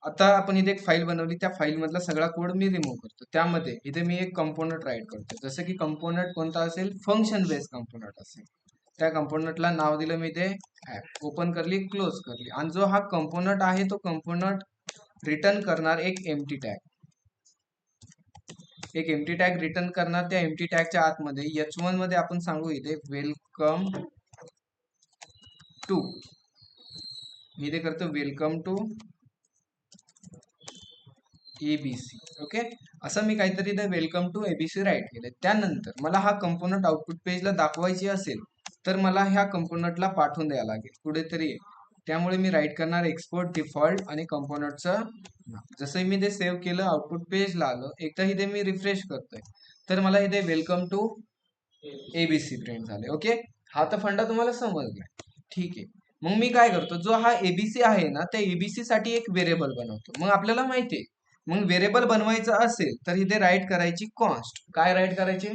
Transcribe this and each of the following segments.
आता आपण इथे एक फाईल बनवली, त्या फाईल मधला सगळा कोड मी रिमूव्ह करतो. त्यामध्ये इथे मी एक कंपोनंट राईट करतो. जसं की कंपोनंट कोणता असेल, फंक्शन बेस्ड कंपोनंट असेल. त्या कंपोनंटला नाव दिलं मी इथे ऍप, ओपन करली, क्लोज करली. आणि जो हा कंपोनंट आहे तो कंपोनंट रिटर्न करणार एक एम्प्टी टॅग. एक एम्प्टी टॅग रिटर्न करणार. त्या एम्प्टी टॅगच्या आतमध्ये h1 मध्ये आपण सांगू इथे वेलकम टू. मी इथे करतो वेलकम टू एबीसी. ओके, असं मी काहीतरी इथे वेलकम टू एबीसी राईट केलंय. त्यानंतर मला हा कंपोनंट आउटपुट पेजला दाखवायची असेल तर मला ह्या कंपोनंटला पाठवून द्यायला लागेल कुठेतरी. त्यामुळे मी राईट करणार एक्सपोर्ट डिफॉल्ट आणि कंपोनंटचं नाव. जसं मी ते सेव्ह केलं, आउटपुट पेजला आलं, एकदा इथे मी रिफ्रेश करतोय तर मला इथे वेलकम टू एबीसी प्रिंट झाले. ओके, हा तर फंडा तुम्हाला समजलाय. ठीक आहे, मग मी काय करतो, जो हा एबीसी आहे ना, त्या एबीसी साठी एक व्हेरिएबल बनवतो. मग आपल्याला माहितीये, मग व्हेरिएबल बनवायचं असेल तर इथे राईट करायची कॉन्स्ट. काय राईट करायची?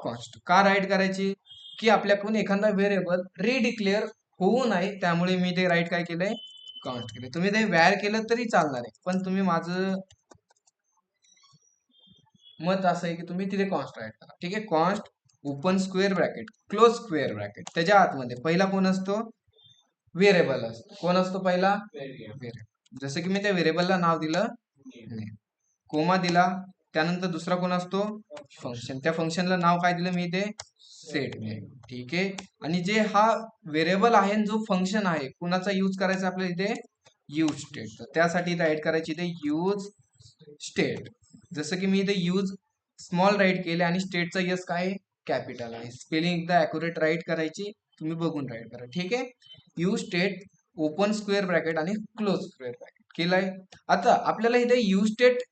कॉन्स्ट. का राईट करायची? की आपल्याकडून एखादा व्हेरिएबल रिडिक्लेअर होऊ नये, त्यामुळे मी ते राईट काय केलंय, कॉन्स्ट केले. तुम्ही ते व्हॅर केलं तरी चालणार आहे, पण तुम्ही माझं मत असं आहे की तुम्ही तिथे कॉन्स्ट राईट करा. ठीक आहे, const open square bracket close square bracket. त्याच्या आतमध्ये पहिला कोण असतो? व्हेरिएबल असतो. कोण असतो पहिला? व्हेरिएबल. जसं की मी त्या व्हेरिएबलला नाव दिलं नेम, कोमा दिला. त्यानंतर दुसरा कोण असतो? फंक्शन. त्या फंक्शनला नाव काय दिलं मी इथे? Set name. ठीक आहे, आणि जे हा व्हेरिएबल आहे जो फंक्शन आहे, कुणाचा यूज करायचा आपल्याला इथे? Use state. तर त्यासाठी इथे ऍड करायची इथे यूज स्टेट. जसं की मी इथे यूज स्मॉल राईट केले आणि स्टेटचा यस काय कॅपिटल आहे. स्पेलिंग एकदा अॅक्युरेट राईट करायची, तुम्ही बघून राईट करा. ठीक आहे, use state open square bracket आणि क्लोज स्क्वेअर ब्रॅकेट केलाय. आता आपल्याला इथे यूज स्टेट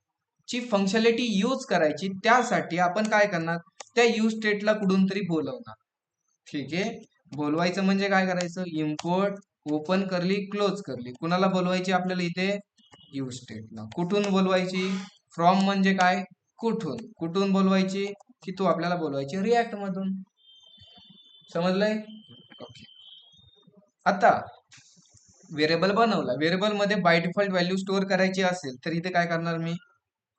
ची फंक्शनॅलिटी यूज करायची, त्यासाठी आपण काय करणार, त्या यूज स्टेटला कुठून तरी बोलवणार. ठीक आहे, बोलवायचं म्हणजे काय करायचं, इम्पोर्ट ओपन करली क्लोज करली. कुणाला बोलवायची आपल्याला इथे? यूज स्टेटला. कुठून बोलवायची? फ्रॉम म्हणजे काय? कुठून. कुठून बोलवायची? की तू आपल्याला बोलवायची रिॲक्ट मधून. समजलंय? ओके, आता व्हेरिएबल बनवला. व्हेरिएबल मध्ये बाय डिफॉल्ट व्हॅल्यू स्टोअर करायची असेल तर इथे काय करणार मी?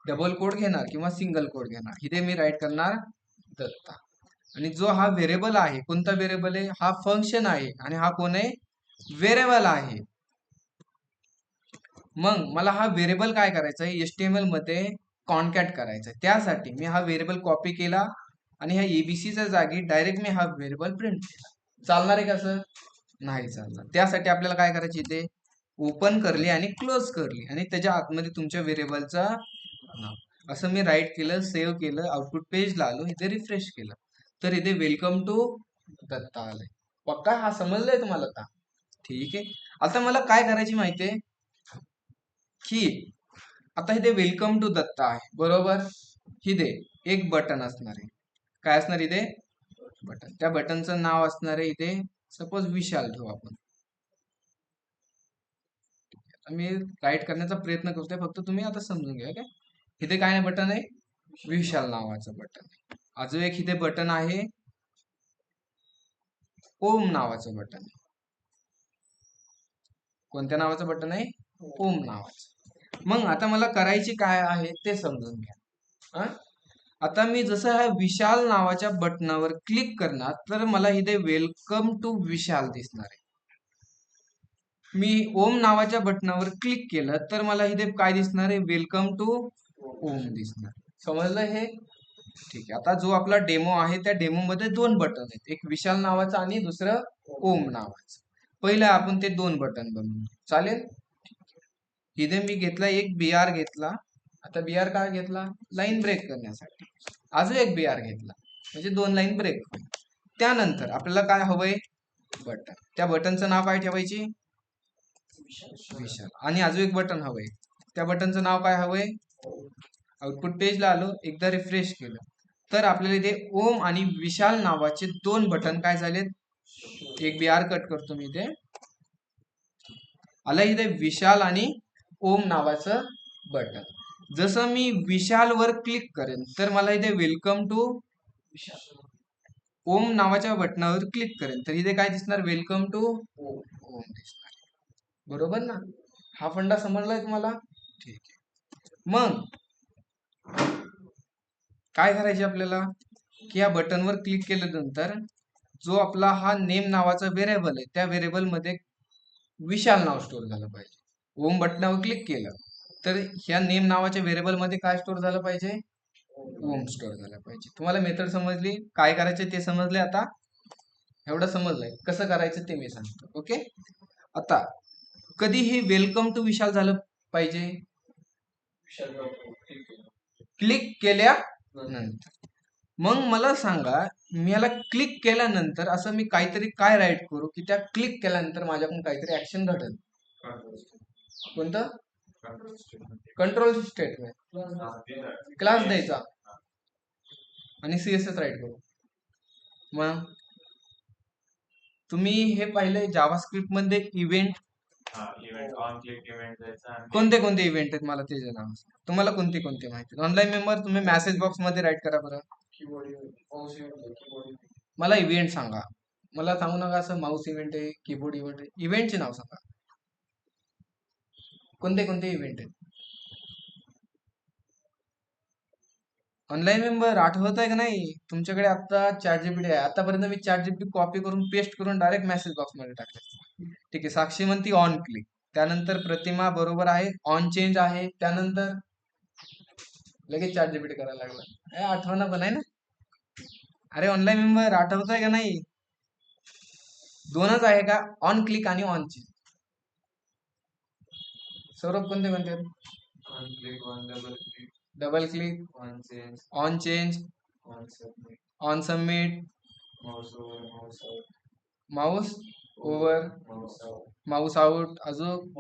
डबल कोड घेणार किंवा सिंगल कोड घेणार. इथे मी राईट करणार दत्ता. आणि जो हा व्हेरिएबल आहे, कोणता व्हेरिएबल आहे? हा फंक्शन आहे. आणि हा कोण आहे? व्हेरिएबल आहे. मग मला हा व्हेरिएबल काय करायचा आहे? HTML मध्ये कॉन्कॅट करायचा आहे. त्यासाठी मी हा व्हेरिएबल कॉपी केला आणि ह्या एबीसीच्या जागी डायरेक्ट मी हा व्हेरिएबल प्रिंट केला. चालणार आहे का सर? नाही चालणार. त्यासाठी आपल्याला काय करायची, इथे ओपन करली आणि क्लोज करली आणि त्याच्या आतमध्ये तुमच्या व्हेरिएबलचा नाव असं मी राईट केलं, सेव्ह केलं, आउटपुट पेजला आलो, इथे रिफ्रेश केलं तर इथे वेलकम टू दत्ता आलंय. पक्का हा समजलाय तुम्हाला का? ठीक आहे, आता मला काय करायची माहितीये की आता इथे वेलकम टू दत्ता आहे बरोबर. इथे एक बटन असणार आहे. काय असणार इथे? बटन. त्या बटनचं नाव असणार आहे इथे सपोज विशाल ठेवू आपण. मी राईट करण्याचा प्रयत्न करतोय, फक्त तुम्ही आता समजून घ्या. काय इथे काय बटन आहे? विशाल नावाचं बटन आहे. अजून एक इथे बटन आहे ओम नावाचं बटन आहे. कोणत्या नावाचं बटन आहे? ओम नावाचं. मग आता मला करायची काय आहे ते समजून घ्या. आता मी जसं ह्या विशाल नावाच्या बटनावर क्लिक करणार तर मला इथे वेलकम टू विशाल दिसणार आहे. मी ओम नावाच्या बटनावर क्लिक केलं तर मला इथे काय दिसणार आहे? वेलकम टू ओम दिसणार. समजलं हे? ठीक आहे, आता जो आपला डेमो आहे त्या डेमो मध्ये दोन बटन आहेत, एक विशाल नावाचं आणि दुसरं ओम नावाचं. पहिलं आपण ते दोन बटन बनवू. चालेल? इथे मी घेतला एक BR घेतला. आता BR काय घेतला? लाईन ब्रेक करण्यासाठी. अजून एक BR घेतला म्हणजे दोन लाईन ब्रेक होईल. त्यानंतर आपल्याला काय हवंय? बटन. त्या बटनचं नाव काय ठेवायची? विशाल. आणि अजून एक बटन हवंय, त्या बटनचं नाव काय हवंय? आउटपुट पेजला आलो, एकदा रिफ्रेश केलं तर आपल्याला इथे ओम आणि विशाल नावाचे दोन बटन काय झालेत? एक BR कट करतो मी इथे. आला इथे विशाल आणि ओम नावाचं बटन. जसं मी विशाल वर क्लिक करेन तर मला इथे वेलकम टू ओम नावाच्या बटनावर क्लिक करेन तर इथे काय दिसणार? वेलकम टू ओम दिसणार. बरोबर ना? हा फंडा समजलाय तुम्हाला? ठीक आहे. मग काय करायचे आपल्याला, की या बटनवर क्लिक केल्यानंतर जो आपला हा नेम नावाचा व्हेरिएबल आहे त्या व्हेरिएबल मध्ये विशाल नाव स्टोअर झालं पाहिजे. होम बटनावर क्लिक केलं तर ह्या नेम नावाच्या व्हेरिएबल मध्ये काय स्टोअर झालं पाहिजे, होम स्टोअर झालं पाहिजे. तुम्हाला मेथड समजली, काय करायचे ते समजले. आता एवढं समजलंय कसं करायचं ते मी सांगतो. ओके, आता कधी हे वेलकम टू विशाल झालं पाहिजे, क्लिक केल्यानंतर. मग मला सांगा, मी याला क्लिक केल्यानंतर असं मी काहीतरी काय राईट करू की त्या क्लिक केल्यानंतर माझ्याकडून काहीतरी ऍक्शन घडेल. कोणतं, कंट्रोल स्टेटमेंट क्लास द्यायचा आणि सीएसएस राईट करू. मग तुम्ही हे पाहिले जावास्क्रिप्ट मध्ये इव्हेंट, कोणते कोणते इव्हेंट आहेत मला ते नाव, तुम्हाला कोणते कोणते माहिती. ऑनलाईन मेंबर तुम्ही मेसेज बॉक्स मध्ये राईट करा बरं. मला इव्हेंट सांगा, मला सांगू नका असं माऊस इव्हेंट आहे कीबोर्ड इव्हेंट आहे, इव्हेंटचे नाव सांगा. कोणते कोणते इव्हेंट आहेत ऑनलाईन मेंबर, आठवत आहे का नाही तुमच्याकडे? आता चॅट जीपीटी आहे, आतापर्यंत मी चॅट जीपीटी कॉपी करून पेस्ट करून डायरेक्ट मेसेज बॉक्स मध्ये टाकले. ठीक आहे, साक्षी म्हणती ऑन क्लिक, त्यानंतर प्रतिमा बरोबर आहे, ऑन चेंज आहे, त्यानंतर लगेच चॅट जीपीटी करायला लागला. आठवणं पण आहे ना. अरे ऑनलाईन मेंबर आठवत आहे का नाही, दोनच आहे का, ऑन क्लिक आणि ऑन चेंज. सौरभ कोणते कोणते आहेत? Double click, on change, on submit, Mouse over, Mouse out, अजून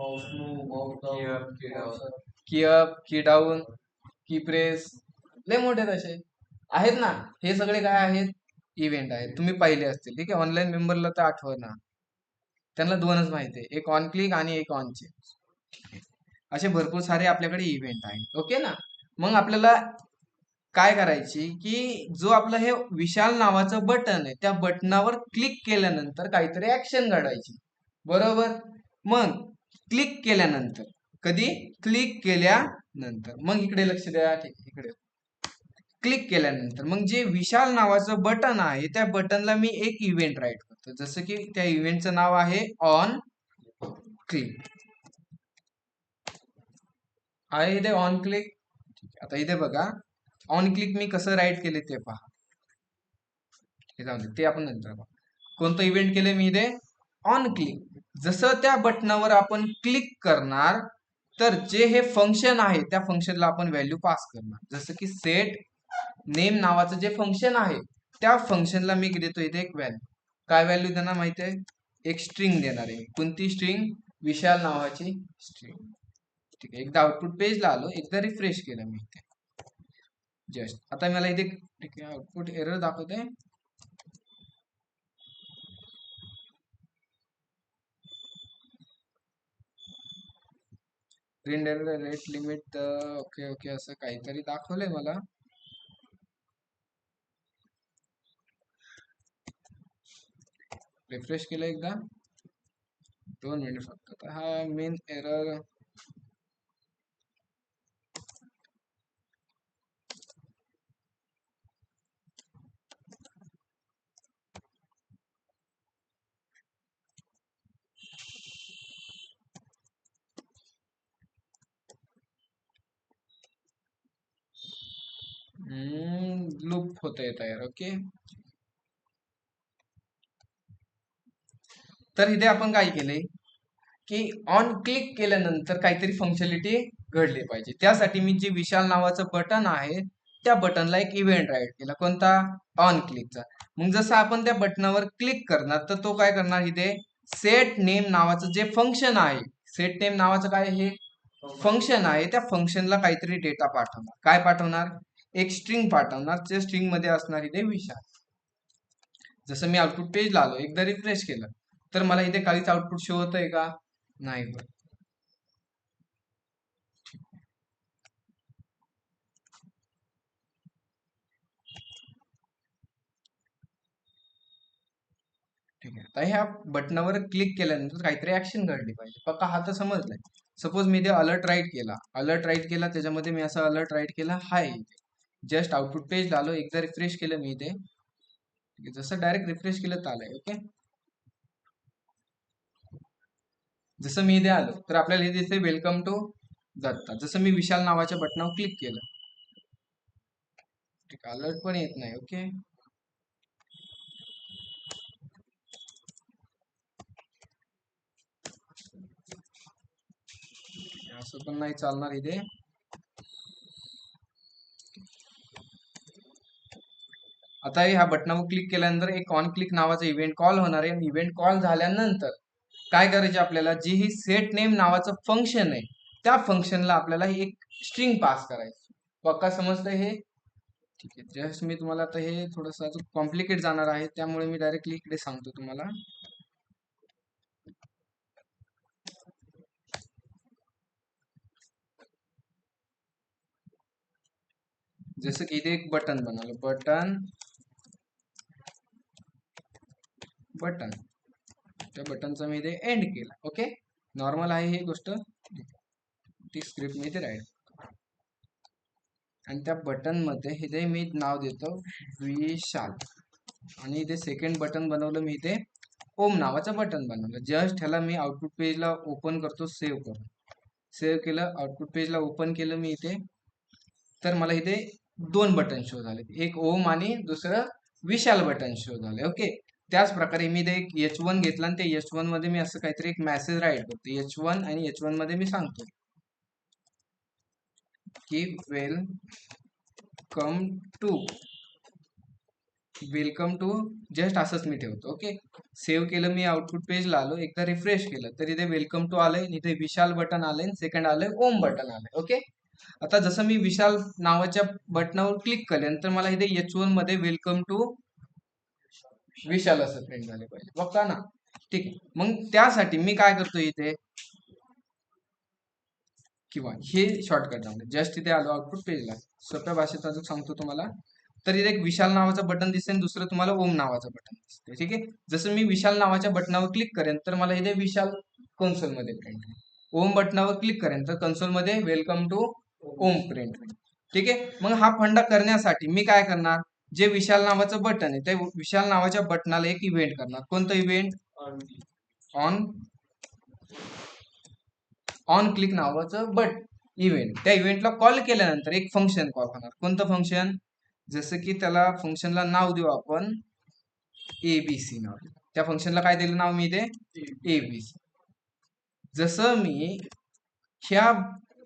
की अप, की डाऊन, की प्रेस, लय मोठे तसे आहेत ना. हे सगळे काय आहेत, इव्हेंट आहेत, तुम्ही पाहिले असतील. ठीक आहे, ऑनलाईन मेंबरला तर आठवना, त्यांना दोनच माहिती आहे, एक ऑन क्लिक आणि एक ऑन चेंज. असे भरपूर सारे आपल्याकडे इव्हेंट आहेत. ओके ना. मग आपल्याला काय करायची की जो आपलं हे विशाल नावाचं बटन आहे त्या बटनावर क्लिक केल्यानंतर काहीतरी ऍक्शन घडायची, बरोबर. मग क्लिक केल्यानंतर, कधी क्लिक केल्यानंतर, मग इकडे लक्ष द्या. ठीक, इकडे क्लिक केल्यानंतर मग जे विशाल नावाचं बटन आहे त्या बटनला मी एक इव्हेंट राईट करतो, जसं की त्या इव्हेंटचं नाव आहे ऑन क्लिक. आहे इथे ऑन क्लिक. आता इथे बघा, ऑन क्लिक मी कसं राईट केले ते पहा. हे जाऊ दे, ते आपण नंतर बघा. कोणतं इव्हेंट केले मी इथे, ऑन क्लिक. जसं त्या बटनावर आपण क्लिक करणार तर जे हे फंक्शन आहे त्या फंक्शनला आपण व्हॅल्यू पास करणार. जसं की सेट नेम नावाचं जे फंक्शन आहे त्या फंक्शनला मी देतो इथे एक व्हॅल्यू. काय व्हॅल्यू देणार माहिती आहे, एक स्ट्रिंग देणार आहे. कोणती स्ट्रिंग, विशाल नावाची स्ट्रिंग. ठीक आहे, एकदा आउटपुट पेजला आलो, एकदा रिफ्रेश केलं मी इथे जस्ट. आता मला इथे ठीक आहे आउटपुट एरर दाखवते. Render rate limit, okay okay असं काहीतरी दाखवलंय मला. रिफ्रेश केलं एकदा, 2 मिनिट फक्त. हा मेन एरर, लूप होतंय तयार. ओके, तर इथे आपण काय केलंय की ऑन क्लिक केल्यानंतर काहीतरी फंक्शनलिटी घडली पाहिजे. त्यासाठी मी जे विशाल नावाचं बटन आहे त्या बटनला एक इव्हेंट राईट केला, कोणता, ऑन क्लिकचा. मग जसं आपण त्या बटनावर क्लिक करणार तर तो काय करणार, इथे सेट नेम नावाचं जे फंक्शन आहे, सेट नेम नावाचं काय हे फंक्शन आहे, त्या फंक्शनला काहीतरी डेटा पाठवणार. काय पाठवणार, एक स्ट्रिंग पाठवणार, त्या स्ट्रिंग मध्ये असणार इथे विशाल. जसं मी आउटपुट पेजला आलो, एकदा रिफ्रेश केलं तर मला इथे काहीच आउटपुट शो होत आहे का, नाही होत. ठीक ठीक आहे. आता ह्या बटनावर क्लिक केल्यानंतर काहीतरी ऍक्शन घडली पाहिजे. पक्का हा तर समजलाय. सपोज मी ते अलर्ट राईट केला, त्याच्यामध्ये मी असं अलर्ट राईट केला हाय, जस्ट आउटपुट पेज आलो, एकदा रिफ्रेश केलं मी इथे, जसं डायरेक्ट रिफ्रेश केलं तर आलंय. ओके, जसं मी इथे आलो तर आपल्याला हे दिसते वेलकम टू दत्ता. जसं मी विशाल नावाच्या बटनावर क्लिक केलं, ठीक, अलर्ट पण येत नाही. ओके, असं पण नाही चालणार इथे. आता ह्या बटनावर क्लिक केल्यानंतर एक ऑन क्लिक नावाचा इव्हेंट कॉल होणार आहे. इव्हेंट कॉल झाल्यानंतर काय करायचे आपल्याला, जी ही सेट नेम नावाचं फंक्शन आहे त्या फंक्शनला आपल्याला एक स्ट्रिंग पास करायची. पक्का समजतंय हे? ठीक आहे. जस्ट मी तुम्हाला आता हे थोडस अजून कॉम्प्लिकेट जाणार आहे, त्यामुळे मी डायरेक्टली इकडे सांगतो तुम्हाला. जसं की इथे एक बटन बनवलं, बटन त्या बटनचा मी इथे एंड केला. ओके, नॉर्मल आहे ही गोष्ट. ती स्क्रिप्ट मी इथे राईट, आणि त्या बटन मध्ये इथे मी नाव देतो विशाल, आणि इथे सेकंड बटन बनवलं मी इथे ओम नावाचं बटन बनवलं. जस्ट ह्याला मी आउटपुट पेजला ओपन करतो, सेव्ह करून. सेव्ह केलं, आउटपुट पेजला ओपन केलं मी इथे, तर मला इथे दोन बटन शो झाले, एक ओम आणि दुसरं विशाल बटन शो झाले. ओके, त्याच प्रकारे मी इथे एक H1 घेतला आणि ते H1 मध्ये मी असं काहीतरी एक मेसेज राईट करतो. H1 आणि H1 मध्ये मी सांगतो की वेलकम टू जस्ट असंच मी ठेवतो. ओके, सेव्ह केलं मी, आउटपुट पेजला आलो, एकदा रिफ्रेश केलं तर इथे वेलकम टू आलंय, इथे विशाल बटन आलंय, सेकंड आलंय ओम बटन आलंय. ओके, आता जसं मी विशाल नावाच्या बटनावर क्लिक केलं तर मला इथे H1 मध्ये वेलकम टू विशाल असं प्रिंट झाले पाहिजे. बघा ना, ठीक आहे. मग त्यासाठी मी काय करतो इथे, किंवा हे शॉर्टकट आहे, जस्ट इथे आलो आउटपुट पेजला, सोप्या भाषेत अजून सांगतो तुम्हाला. तर इथे एक विशाल नावाचं बटन दिसेल, दुसरं तुम्हाला ओम नावाचं बटन दिसते. ठीक आहे, जसं मी विशाल नावाच्या बटनावर क्लिक करेन तर मला इथे विशाल कन्सोल मध्ये प्रिंट होईल. ओम बटनावर क्लिक करेन तर कन्सोल मध्ये वेलकम टू ओम प्रिंट होईल. ठीक आहे, मग हा फंडा करण्यासाठी मी काय करणार, जे विशाल नावाचं बटन आहे त्या विशाल नावाच्या बटनाला एक इव्हेंट करणार. कोणतं इव्हेंट? ऑन क्लिक नावाचं इव्हेंट. त्या इव्हेंटला कॉल केल्यानंतर एक फंक्शन कॉल होणार. कोणतं फंक्शन? जसं की त्याला फंक्शनला नाव देऊ आपण एबीसी नाव. त्या फंक्शनला काय दिलं नाव मी इथे? एबीसी. जसं मी ह्या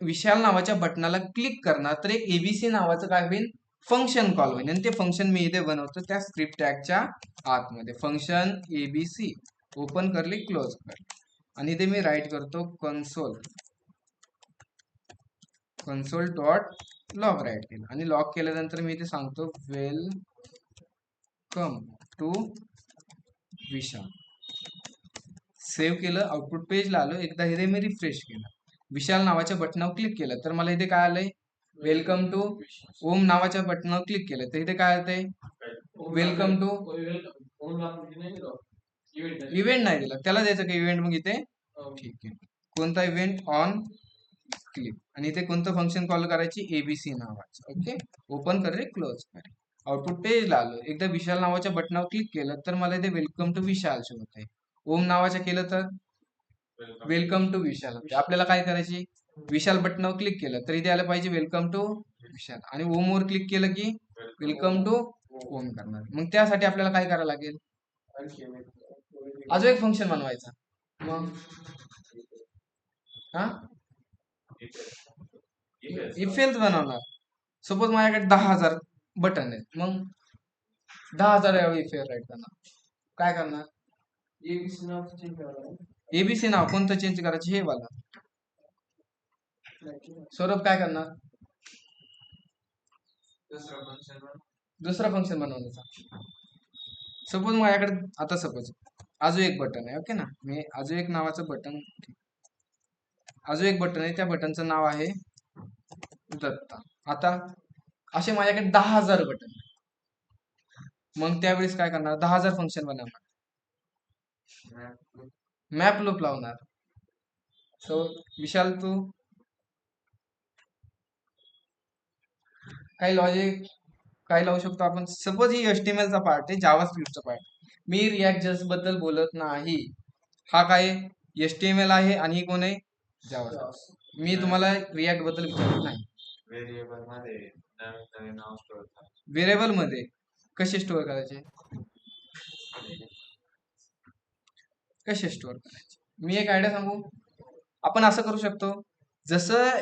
विशाल नावाच्या बटनाला क्लिक करणार तर एक एबीसी नावाचं काय होईल, फंक्शन कॉल होईल, आणि ते फंक्शन मी इथे बनवतो त्या स्क्रिप्ट टॅगच्या आतमध्ये. फंक्शन एबीसी ओपन करली, क्लोज करली, आणि इथे मी राईट करतो कन्सोल डॉट लॉग राईट केलं, आणि लॉग केल्यानंतर मी इथे सांगतो वेलकम टू विशाल. सेव्ह केलं, आउटपुट पेजला आलो, एकदा इथे मी रिफ्रेश केलं, विशाल नावाच्या बटनावर क्लिक केलं तर मला इथे काय आलंय, वेलकम टू. ओम नावाच्या बटनावर क्लिक केलं तर इथे काय येतंय, वेलकम टू. इव्हेंट नाही दिला, त्याला द्यायचं का इव्हेंट मग इथे? ठीक आहे, कोणता इव्हेंट? ऑन क्लिक, आणि इथे कोणतं फंक्शन कॉल करायची? एबीसी नावाचं. ओके, ओपन करे, क्लोज करे, आउटपुट पेजला आलो, एकदा विशाल नावाच्या बटनावर क्लिक केलं तर मला इथे वेलकम टू विशाल शो होत आहे. ओम नावाच्या केलं तर वेलकम टू विशाल होते. आपल्याला काय करायची, विशाल बटनावर क्लिक केलं तर इथे आलं पाहिजे वेलकम टू विशाल, आणि ओम वर क्लिक केलं की वेलकम टू ओम करणार. मग त्यासाठी आपल्याला काय करावं लागेल, अजून एक फंक्शन बनवायचा. मग हा इफ एल्स बनवणार. सपोज माझ्याकडे 10,000 बटन आहेत, मग 10,000 इफ एल राईट करणार. काय करणार, एबीसी नाव कोणतं चेंज करायचं, हे वाला. सौरभ काय करणार, दुसरा फंक्शन बनवण्याचा. सपोज माझ्याकडे आता सपोज अजून एक बटन आहे. ओके ना, मी अजून एक नावाचं बटन, अजून एक बटन आहे, त्या बटनचं नाव आहे दत्ता. आता असे माझ्याकडे 10,000 बटन, मग त्यावेळेस काय करणार, 10,000 फंक्शन बनवणार. मॅप लूप लावणार. सो विशाल तू काही लॉजिक काय लावू शकतो आपण. सपोज ही HTML चा पार्ट आहे, जावा स्क्रिप्टचा पार्ट. मी रिॲक्ट जस्ट बद्दल बोलत नाही. हा काय HTML आहे आणि ही कोण आहे जावा. मी तुम्हाला रिॲक्ट बद्दल विचारत नाही. व्हेरिएबल मध्ये कसे स्टोअर करायचे, कसे स्टोअर करायचे. मी एक आयडिया सांगू. आपण असं करू शकतो, जसं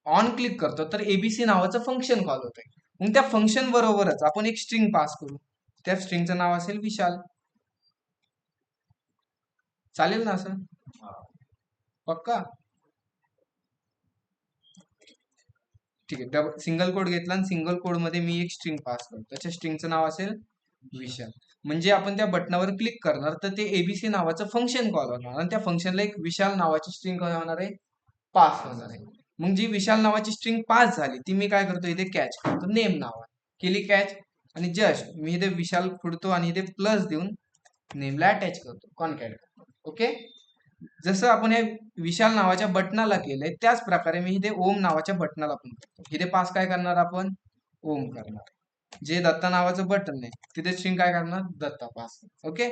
ऑन क्लिक करतो तर एबीसी नावाचं फंक्शन कॉल होतंय. मग त्या फंक्शन बरोबरच आपण एक स्ट्रिंग पास करू. त्या स्ट्रिंगचं नाव असेल विशाल. चालेल ना असं, पक्का. ठीक आहे, सिंगल कोड घेतला आणि सिंगल कोड मध्ये मी एक स्ट्रिंग पास करतो. त्याच्या स्ट्रिंगचं नाव असेल विशाल. म्हणजे आपण त्या बटनावर क्लिक करणार तर ते एबीसी नावाचं फंक्शन कॉल होणार आणि त्या फंक्शनला एक विशाल नावाची स्ट्रिंग काय होणार आहे, पास होणार आहे. मग जी विशाल नावाची स्ट्रिंग पास झाली ती मी काय करतो, इथे कॅच करतो नेम नावा. केली कॅच आणि जस्ट मी इथे विशाल खुडतो आणि इथे प्लस देऊन नेमला अटॅच करतो, कॉन्कॅट करतो. ओके. जसं आपण हे विशाल नावाच्या बटनाला केलंय त्याच प्रकारे मी इथे ओम नावाच्या बटनाला पण करतो. इथे पास काय करणार आपण, ओम करणार. जे दत्ता नावाचं बटन आहे तिथे स्ट्रिंग काय करणार, दत्ता पास. ओके.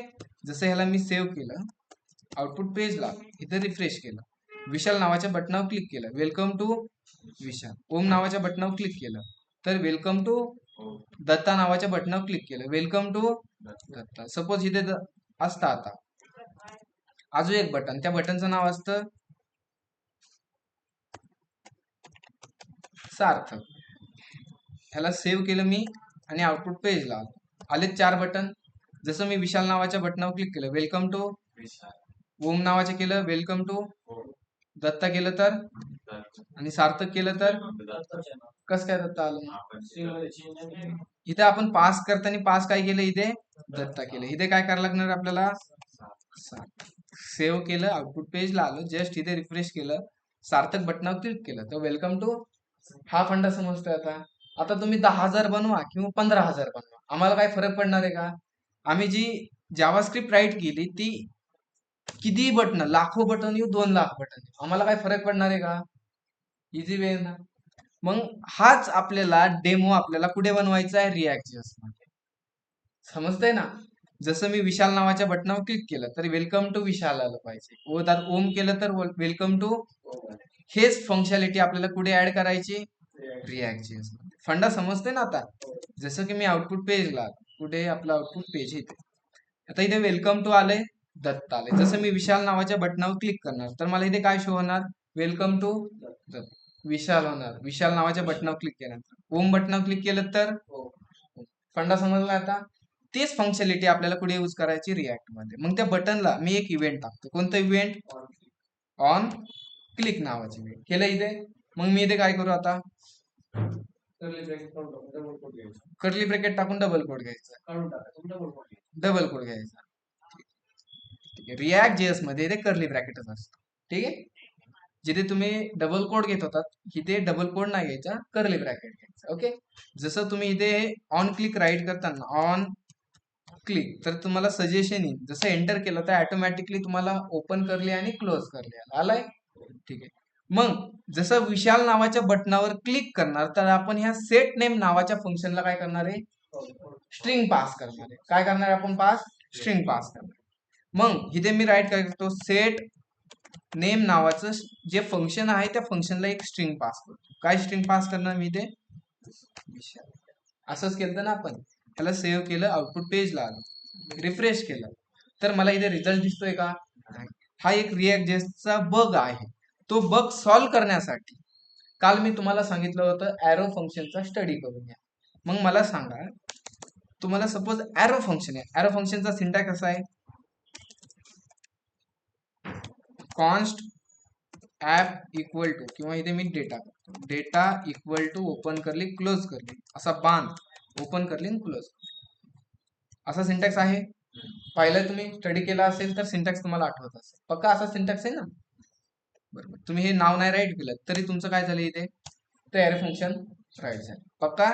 जसं ह्याला मी सेव्ह केलं, आउटपुट पेजला इथे रिफ्रेश केलं, विशाल नावाच्या बटनावर क्लिक केलं, वेलकम टू विशाल. ओम नावाच्या बटनावर क्लिक केलं तर वेलकम टू दत्ता नावाच्या बटनावर क्लिक केलं, वेलकम टू दत्ता. सपोज इथे असतं आता अजून एक बटन, त्या बटनचं नाव असतं सार्थक. ह्याला सेव्ह केलं मी आणि आउटपुट पेजला आले 4 बटन. जसं मी विशाल नावाच्या बटनावर क्लिक केलं, वेलकम टू ओम नावाचे केलं, वेलकम टू दत्ता केलं तर, आणि सार्थक केलं तर कसं काय दत्ता आलं. इथे आपण पास करताना पास काय केलं, इथे दत्ता केलं. इथे काय करायला लागणार आपल्याला, सेव्ह केलं, आउटपुट पेजला आलं, जस्ट इथे रिफ्रेश केलं, सार्थक बटनावर क्लिक केलं तर वेलकम टू. हा फंडा समजतोय आता. आता तुम्ही 10,000 बनवा किंवा 15,000 बनवा, आम्हाला काय फरक पडणार आहे का. आम्ही जी जावास्क्रिप्ट राईट केली ती किती बटन, लाखो बटन येऊ 2 लाख बटन, आम्हाला काय फरक पडणार आहे का. इझी वे ना. मग हाच आपल्याला डेमो आपल्याला कुठे बनवायचा आहे, रिॲक्ट.js मध्ये. समजतंय ना. जसं मी विशाल नावाच्या बटनावर क्लिक केलं तर वेलकम टू विशाल आलं पाहिजे, ओम केलं तर वेलकम टू. हेच फंक्शनॅलिटी आपल्याला कुठे ऍड करायची, रिॲक्ट.js मध्ये. फंडा समजते ना आता. जसं की मी आउटपुट पेजला, कुठे आपलं आउटपुट पेज इथे, आता इथे वेलकम टू आलंय, दत्त आले. जसं मी विशाल नावाच्या बटनावर क्लिक करणार तर मला इथे काय शो होणार, वेलकम टू विशाल होणार. विशाल नावाच्या बटनावर क्लिक केल्यानंतर ओम बटनावर क्लिक केलं तर फंडा समजला आता. तेच फंक्शनॅलिटी आपल्याला कुठे यूज करायची, रिॲक्ट मध्ये. मग त्या बटनला मी एक इव्हेंट टाकतो. कोणतं इव्हेंट, ऑन क्लिक नावाचे इव्हेंट केलं इथे. मग मी इथे काय करू आता, कर्ली ब्रॅकेट टाकून डबल कोड घ्यायचा, डबल कोड घ्यायचा. रिॲक्ट.js मध्ये इथे कर्ली ब्रॅकेटच असतं. ठीक आहे. जिथे तुम्ही डबल कोड घेत होतात इथे डबल कोड नाही घ्यायचा, कर्ली ब्रॅकेट घ्यायचा. ओके. जसं तुम्ही इथे ऑन क्लिक राईट करताना ऑन क्लिक तर तुम्हाला सजेशन येईल, जसं एंटर केलं तर ऑटोमॅटिकली तुम्हाला ओपन करली आणि क्लोज करली आलाय. ठीक आहे. मग जसं विशाल नावाच्या बटनावर क्लिक करणार तर आपण ह्या सेट नेम नावाच्या फंक्शनला काय करणार आहे, स्ट्रिंग पास करणार आहे. काय करणार आहे आपण, पास स्ट्रिंग पास करणार. मग इथे मी राईट काय करतो, सेट नेम नावाचं जे फंक्शन आहे त्या फंक्शनला एक स्ट्रिंग पास करतो. काय स्ट्रिंग पास करणार मी इथे, विशाल. असंच केलं ना आपण. त्याला सेव्ह केलं, आउटपुट पेजला आलं, रिफ्रेश केलं तर मला इथे रिझल्ट दिसतोय का. हा एक रिॲक्ट.js बग आहे. तो बग सॉल्व्ह करण्यासाठी काल मी तुम्हाला सांगितलं होतं ॲरो फंक्शनचा स्टडी करून घ्या. मग मला सांगा, तुम्हाला सपोज ॲरो फंक्शन आहे, ॲरो फंक्शनचा सिंटॅक्स कसा आहे, कॉन्स्ट ऍप इक्वल टू, किंवा इथे मी डेटा करतो, डेटा इक्वल टू ओपन करली क्लोज करली, असा बांध, ओपन करली क्लोज, असा सिंटॅक्स आहे. पाहिलं तुम्ही, स्टडी केला असेल तर सिंटॅक्स तुम्हाला आठवत असेल. पक्का असा सिंटॅक्स आहे ना. बरोबर. तुम्ही हे नाव नाही राईट केलं तरी तुमचं काय झालं इथे, ते ॲरो फंक्शन राईट झालं. पक्का.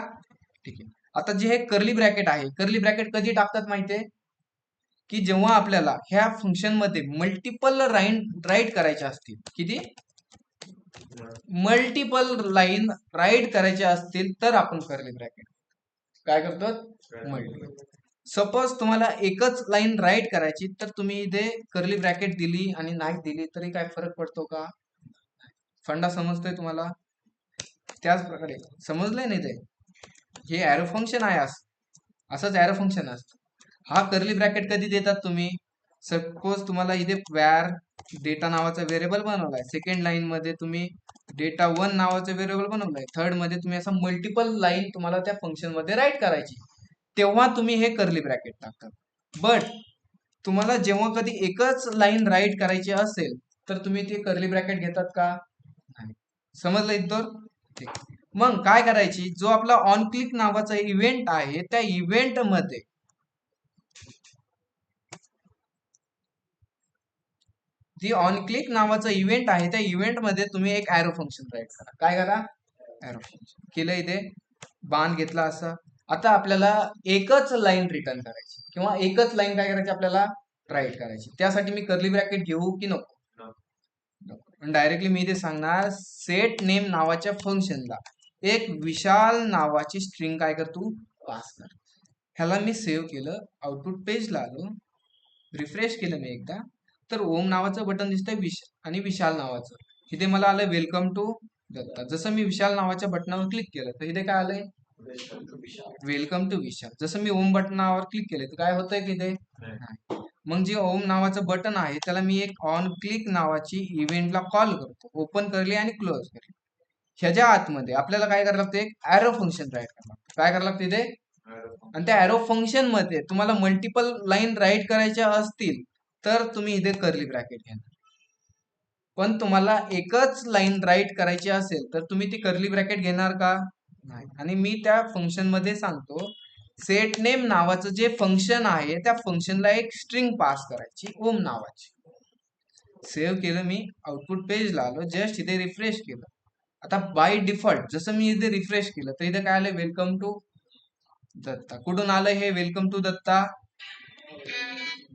ठीक आहे. आता जे हे कर्ली ब्रॅकेट आहे, कर्ली ब्रॅकेट कधी टाकतात माहितीये, की जेव्हा आपल्याला ह्या फंक्शन मध्ये मल्टिपल लाईन राईट करायच्या असतील, किती मल्टिपल लाईन राईट करायच्या असतील, तर आपण कर्ली ब्रॅकेट काय करतो, मल्टिपल. सपोज तुम्हाला एकच लाईन राईट करायची, तर तुम्ही इथे कर्ली ब्रॅकेट दिली आणि नाही दिली तरी काय फरक पडतो का? फंडा समजतोय तुम्हाला? त्याच प्रकारे समजलंय नाही ते, हे ॲरो फंक्शन आहे, असंच ॲरो फंक्शन असतं. हा कर्ली ब्रॅकेट कधी देतात तुम्ही? सपोज तुम्हाला इथे वॅर डेटा नावाचा व्हेरिएबल बनवलाय, सेकंड लाईन मध्ये तुम्ही डेटा 1 नावाचं व्हेरिएबल बनवलंय, थर्ड मध्ये तुम्ही असं मल्टिपल लाईन तुम्हाला त्या फंक्शन मध्ये राईट करायची, तेव्हा तुम्ही हे कर्ली ब्रॅकेट टाकतात. बट तुम्हाला जेव्हा कधी एकच लाईन राईट करायची असेल, तर तुम्ही ते कर्ली ब्रॅकेट घेतात का? नाही. समजलं इथं? ठीक. मग काय करायची, जो आपला ऑन क्लिक नावाचा इव्हेंट आहे, त्या इव्हेंट मध्ये जी ऑन क्लिक नावाचा इव्हेंट आहे, त्या इव्हेंट मध्ये तुम्ही एक ॲरो फंक्शन राईट करा. काय करा? ॲरो फंक्शन केलं. इथे बाण घेतला असा. आता आपल्याला एकच लाईन रिटर्न करायची, किंवा एकच लाईन काय करायची आपल्याला राईट करायची. त्यासाठी मी कर्ली ब्रॅकेट घेऊ की नको? डायरेक्टली मी इथे सांगणार, सेट नेम नावाच्या फंक्शनला एक विशाल नावाची स्ट्रिंग काय कर तू पास कर. ह्याला मी सेव्ह केलं, आउटपुट पेजला आलो, रिफ्रेश केलं मी एकदा, तर ओम नावाचं बटन दिसतंय आणि विशाल नावाचं. इथे मला आलं वेलकम टू दत्ता. जसं मी विशाल नावाच्या बटनावर क्लिक केलं तर इथे काय आलंय, वेलकम टू विशाल. जसं मी ओम बटनावर क्लिक केलं तर काय होतंय तिथे? मग जे ओम नावाचं बटन आहे त्याला मी एक ऑन क्लिक नावाची इव्हेंटला कॉल करतो, ओपन करली आणि क्लोज करली. ह्याच्या आतमध्ये आपल्याला काय करायला लागतं, एक ॲरो फंक्शन राईट करायला लागतं. काय करायला लागतं इथे? आणि त्या ॲरो फंक्शन मध्ये तुम्हाला मल्टिपल लाईन राईट करायच्या असतील, तर तुम्ही इथे कर्ली ब्रॅकेट घेणार. पण तुम्हाला एकच लाईन राईट करायची असेल, तर तुम्ही ती कर्ली ब्रॅकेट घेणार का? नाही. आणि मी त्या फंक्शन मध्ये सांगतो, सेट नेम नावाचं जे फंक्शन आहे, त्या फंक्शनला एक स्ट्रिंग पास करायची ओम नावाची. सेव्ह केलं मी, आउटपुट पेजला आलो, जस्ट इथे रिफ्रेश केलं. आता बाय डिफॉल्ट जसं मी इथे रिफ्रेश केलं तर इथे काय आलं, वेलकम टू दत्ता. कुठून आलं हे वेलकम टू दत्ता?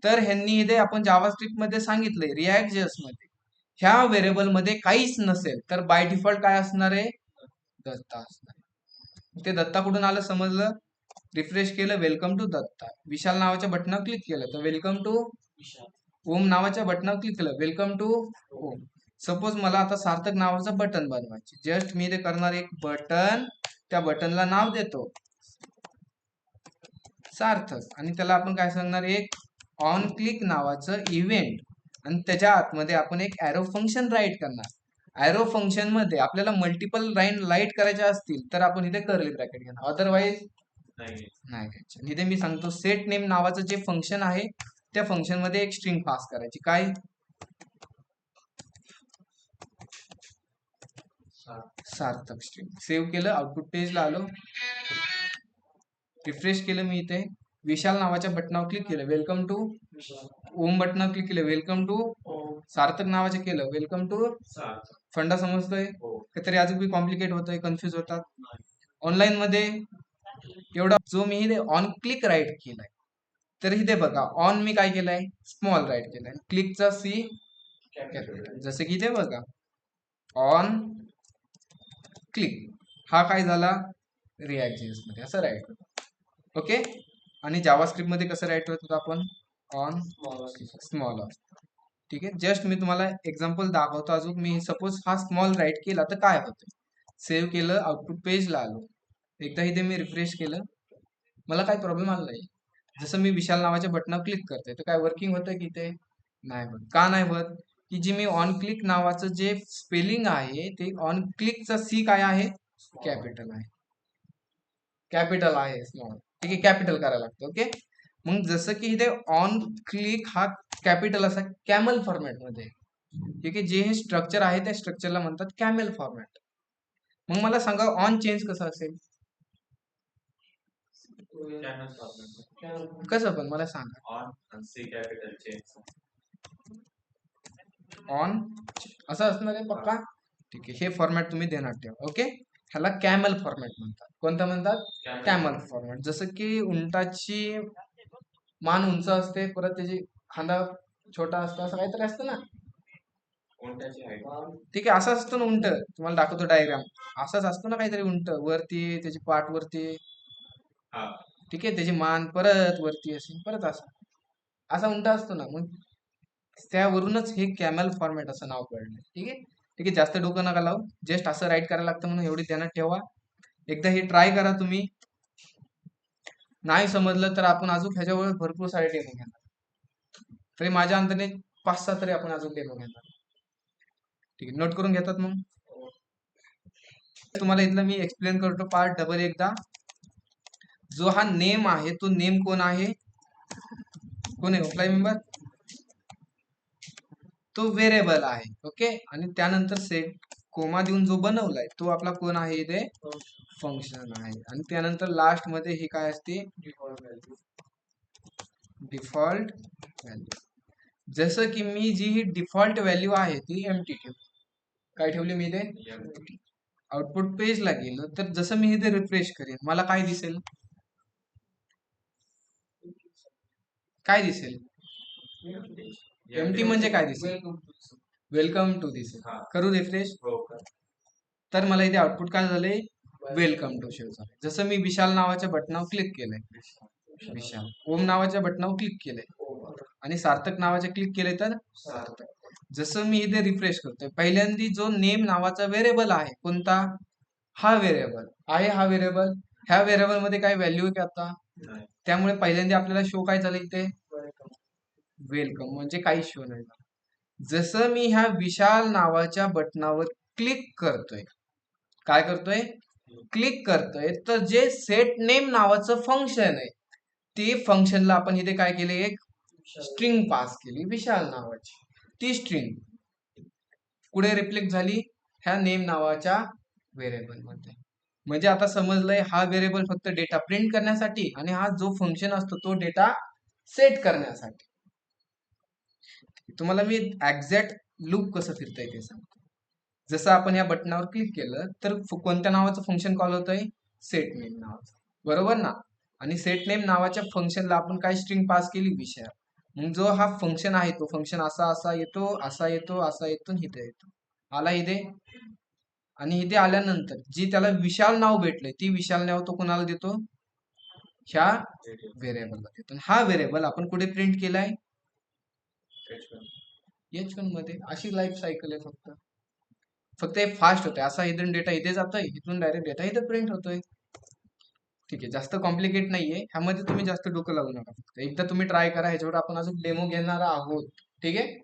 तर ह्यांनी इथे आपण जावास्क्रिप्ट मध्ये सांगितलंय, रिॲक्ट.जेएस मध्ये ह्या व्हेरिएबल मध्ये काहीच नसेल तर बाय डिफॉल्ट काय असणार आहे, दत्ता असणार. ते दत्ता कुठून आलं समजलं? रिफ्रेश केलं, वेलकम टू दत्ता. विशाल नावाच्या बटनावर क्लिक केलं तर वेलकम टू ओम नावाच्या बटनावर क्लिक केलं, वेलकम टू ओम. सपोज मला आता सार्थक नावाचं बटन बनवायचे, जस्ट मी इथे करणार एक बटन, त्या बटनला नाव देतो सार्थक, आणि त्याला आपण काय सांगणार, एक ऑन क्लिक नावाचं इव्हेंट, आणि त्याच्या आतमध्ये आपण एक ॲरो फंक्शन राईट करणार. ॲरो फंक्शन मध्ये आपल्याला मल्टिपल लाईन राईट करायच्या असतील तर आपण इथे कर्ली ब्रॅकेट घेणार, अदरवाईज नाही घ्यायचे. इथे मी सांगतो, सेट नेम नावाचं जे फंक्शन आहे त्या फंक्शन मध्ये एक स्ट्रिंग पास करायची. काय? सार्थक स्ट्रिंग. सेव्ह केलं, आउटपुट पेजला आलो, रिफ्रेश केलं मी इथे, विशाल नावाच्या बटनावर क्लिक केलं, वेलकम टू ओम बटनावर क्लिक केलं, वेलकम टू सार्थक नावाचे केलं, वेलकम टू. फंडा समजतोय? तरी अजून कॉम्प्लिकेट होतोय, कन्फ्युज होतात ऑनलाईन मध्ये एवढा. जो मी इथे ऑन क्लिक राईट केलाय, तर इथे बघा, ऑन मी काय केलंय, स्मॉल राईट केलाय, क्लिकचा सी कॅपिटल. जसं की इथे बघा, ऑन क्लिक हा काय झाला, रिॲक्ट.जेएस मध्ये असं राईट होतं. ओके. आणि जावास्क्रिप्ट मध्ये कसं राईट होत होतं आपण, ऑन स्मॉल. ठीक आहे, जस्ट मी तुम्हाला एक्झाम्पल दाखवतो अजून. मी सपोज हा स्मॉल राईट केला तर काय होतं, सेव्ह केलं, आउटपुट पेजला आलो, एकदा इथे मी रिफ्रेश केलं, मला काय प्रॉब्लेम आला नाही. जसं मी विशाल नावाच्या बटनावर क्लिक करतोय तर काय वर्किंग होतं की ते नाही होत. का नाही होत? की जी मी ऑन क्लिक नावाचं जे स्पेलिंग आहे ते ऑन क्लिकचा सी काय आहे, कॅपिटल आहे, कॅपिटल आहे, स्मॉल. ठीक आहे, कॅपिटल करायला लागतं. ओके. मग जसं की इथे ऑन क्लिक हा कॅपिटल असा कॅमल फॉर्मॅट मध्ये, ठीक आहे, जे हे स्ट्रक्चर आहे त्या स्ट्रक्चरला म्हणतात कॅमेल फॉर्मॅट. मग मला सांगा, ऑन चेंज कसं असेल, कसं पण मला सांगा. ऑन असं असणार आहे पक्का? ठीक आहे, हे फॉर्मॅट तुम्ही देणार ठेवा. ओके. ह्याला कॅमल फॉर्मॅट म्हणतात. कोणता म्हणतात? Camel format. जसं की उंटाची मान उंच असते, परत त्याची खांदा छोटा असतो, असं काहीतरी असतं ना. ठीक आहे, असं असतं ना उंट. तुम्हाला दाखवतो डायग्राम. असंच असतो ना काहीतरी उंट, वरती त्याची पाठ वरती. ठीक आहे, त्याची मान परत वरती असेल, परत असा उंट असतो ना. मग त्यावरूनच हे कॅमल फॉर्मॅट असं नाव पडलं. ठीक आहे. ठीक आहे, जास्त डोकं नका लावू. जस्ट असं राईट करायला लागतं म्हणून एवढी ध्यानात ठेवा. एकदा हे ट्राय करा तुम्ही. नाही समजलं तर आपण अजून ह्याच्यावर भरपूर सारे डेमो घेणार. तरी माझ्या अंदाने 5-6 तरी आपण अजून डेमो घेणार. ठीक आहे, नोट करून घेतात मग. तुम्हाला इथलं मी एक्सप्लेन करतो पार्ट डबल एकदा. जो हा नेम आहे तो नेम कोण आहे? कोण आहे एम्प्लॉय मेंबर? तो व्हेरिएबल आहे. ओके. आणि त्यानंतर सेट कोमा देऊन जो बनवलाय तो आपला कोण आहे? इथे फंक्शन आहे. आणि त्यानंतर लास्ट मध्ये हे काय असते? Default value. जसं की मी जी ही डिफॉल्ट व्हॅल्यू आहे ती एम्प्टी ठेवली. काय ठेवली मी इथे? आउटपुट पेजला गेलं तर जसं मी इथे रिफ्रेश करेन मला काय दिसेल? काय दिसेल? एम्प्टी म्हणजे काय दिसेल? वेलकम टू दिसेल. करू रिफ्रेश. तर मला इथे आउटपुट काय झालंय? वेलकम टू शो झालंय. जसं मी विशाल नावाच्या बटनावर क्लिक केलंय, विशाल. ओम नावाच्या बटनावर क्लिक केलंय आणि सार्थक नावाचे क्लिक केले तर सार्थक. जसं मी इथे रिफ्रेश करतोय, पहिल्यांदा जो नेम नावाचा व्हेरिएबल आहे, कोणता? हा व्हेरिएबल आहे. हा व्हेरिएबल, ह्या व्हेरिएबल मध्ये काय व्हॅल्यू आहे का आता? त्यामुळे पहिल्यांदा आपल्याला शो काय झालं इथे? वेलकम. म्हणजे काही शो नाही झाला. जसं मी ह्या विशाल नावाच्या बटनावर क्लिक करतोय, काय करतोय? क्लिक करतोय, तर जे सेट नेम नावाचं फंक्शन आहे ते फंक्शनला आपण इथे काय केले? एक स्ट्रिंग पास केली विशाल नावाची. ती स्ट्रिंग पुढे रिफ्लेक्ट झाली ह्या नेम नावाच्या व्हेरिएबल मध्ये. म्हणजे आता समजलंय, हा व्हेरिएबल फक्त डेटा प्रिंट करण्यासाठी आणि हा जो फंक्शन असतो तो डेटा सेट करण्यासाठी. तुम्हाला मी एक्झॅक्ट लूप कसं फिरतंय ते सांगतो. जसं आपण या बटनावर क्लिक केलं तर कोणत्या नावाचं फंक्शन कॉल होतंय? सेट नेम नावाचं, बरोबर ना. आणि सेट नेम नावाच्या फंक्शनला आपण काय स्ट्रिंग पास केली? विषय. मग जो हा फंक्शन आहे तो फंक्शन असा असा येतो, असा येतो, असा येतो, इथे येतो. आला इथे. आणि इथे आल्यानंतर जी त्याला विशाल नाव भेटलंय ती विशाल नाव तो कोणाला देतो? ह्या व्हेरिएबलला देतो. हा व्हेरिएबल आपण कुठे प्रिंट केलाय? H1 मध्ये. अशी लाईफ सायकल आहे फक्त. फक्त हे फास्ट होतंय. असा इथून डेटा इथे जातोय, इथून डायरेक्ट डेटा इथे प्रिंट होतोय. ठीक आहे, जास्त कॉम्प्लिकेट नाहीये. ह्यामध्ये तुम्ही जास्त डोकं लावू नका. फक्त एकदा तुम्ही ट्राय करा. ह्याच्यावर आपण अजून डेमो घेणार आहोत. ठीक आहे.